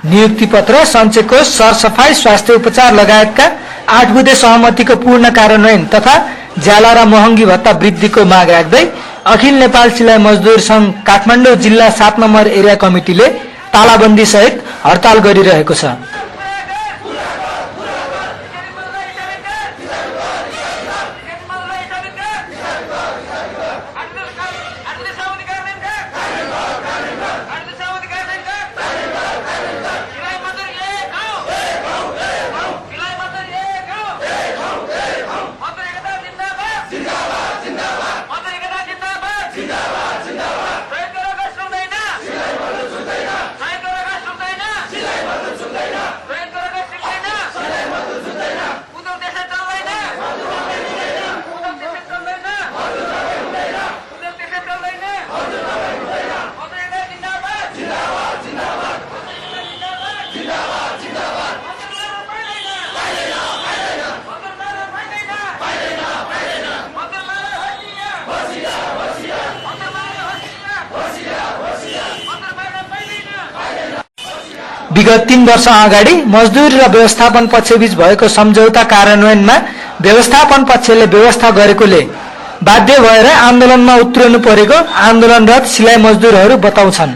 नियुक्ति पत्र, सञ्चय कोष, सरसफाई, स्वास्थ्य उपचार लगायतका 8 बुँदे सहमतिको पूर्ण कार्यान्वयन तथा ज्याला र महँगी भत्ता वृद्धिको माग राख्दै अखिल नेपाल सिलाई मजदुर संघ काठमाडौँ जिल्ला 7 नम्बर एरिया कमिटीले तालाबन्दी सहित हडताल गरिरहेको छ। विगत 3 वर्ष अगाडि मजदुर र व्यवस्थापन पक्षबीच भएको सम्झौता कार्यान्वयनमा व्यवस्थापन पक्षले व्यवस्था गरेकोले बाध्य भएर आन्दोलनमा उत्रिनु परेको आन्दोलनरत सिलाई मजदुरहरू बताउँछन्।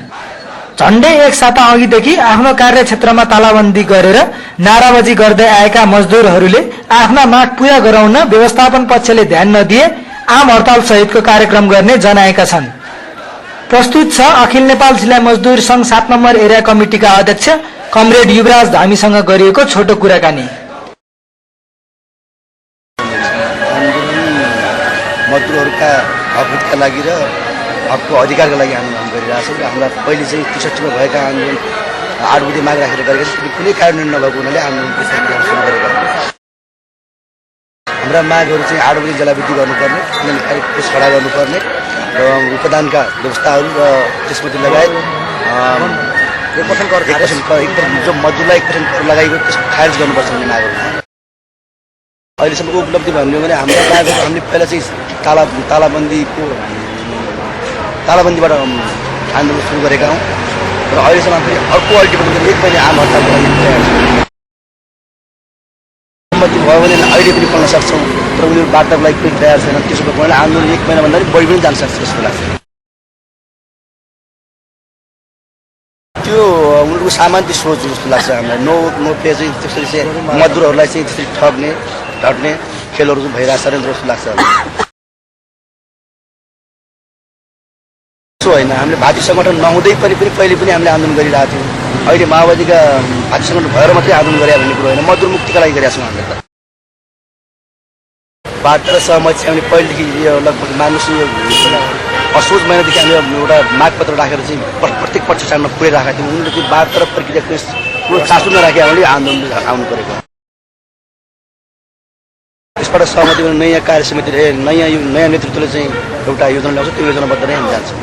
झण्डै 1 साता अघिदेखि आफ्नो कार्यक्षेत्रमा तालाबन्दी गरेर नाराबाजी गर्दै आएका मजदुरहरूले आफ्ना माग पूरा गराउन व्यवस्थापन पक्षले ध्यान नदिए आम हडताल सहितको कार्यक्रम गर्ने जनाएका छन्। प्रस्तुत छ अखिल नेपाल सिलाई मजदुर संघ 7 नम्बर एरिया कमिटीका अध्यक्ष कमरेड युवराज धामीसँग गरिएको छोटो कुराकानी। मजदुरहरूका हकका लागि र हकको अधिकारका लागि आन्दोलन गरिरहेका छौँ। हामीलाई पहिले चाहिँ 63 मा भएका आन्दोलन 8 बुँदे माग राखेर गरेका छौँ। कुनै कार्यान्वयन नभएको हुनाले आन्दोलनको सुरु गरेका छौँ। हाम्रा मागहरू चाहिँ 8 बुँदे जलावृद्धि गर्नुपर्ने, कोष खडा गर्नुपर्ने र उपदानका व्यवस्थाहरू र त्यसपछि लगायत जो मजदुरलाई 1% कर लगाइएको त्यसको खारेज गर्नुपर्छ भन्ने मागहरू। अहिलेसम्मको उपलब्धि भन्यो भने हाम्रा मागहरू हामीले पहिला चाहिँ तालाबन्दीबाट आन्दोलन सुरु गरेका हौँ र अहिलेसम्म फेरि अर्को अल्टिमेटम 1 महिना आम हडताल गर्ने सहमति भयो भने अहिले पनि पढ्न सक्छौँ। तर उनीहरू बाटाको लागि पनि तयार छैन। त्यसो भएको हुनाले आन्दोलन 1 महिनाभन्दा पनि बढी पनि जान सक्छ जस्तो लाग्छ। त्यो उनीहरूको सामान्य सोच जस्तो लाग्छ हामीलाई। नो पे चाहिँ त्यसरी चाहिँ मजदुरहरूलाई चाहिँ त्यसरी ठग्ने ढट्ने खेलहरू चाहिँ भइरहेको छ जस्तो लाग्छ। त्यसो होइन, हामीले भातृ सङ्गठन नहुँदै पनि पहिले पनि हामीले आन्दोलन गरिरहेको थियौँ। अहिले माओवादीका भातृ सङ्गठन भएर मात्रै आन्दोलन गरे भन्ने कुरो होइन, मजदुर मुक्तिका लागि गरेका छौँ हामीले। बाटो र सहमति चाहिँ हामीले पहिलेदेखि लगभग मानुस असोज महिनादेखि हामीले एउटा मागपत्र राखेर चाहिँ प्रत्येक प्रतिष्ठानमा पुऱ्याइरहेका थियौँ। उनीहरूले चाहिँ बाटो र प्रक्रिया कुरो चासो नराखे हामीले आन्दोलन आउनु परेको। त्यसबाट सहमति नयाँ कार्य समिति नयाँ नेतृत्वले चाहिँ एउटा योजना ल्याउँछ। त्यो योजनाबद्ध नै हामी जान्छौँ।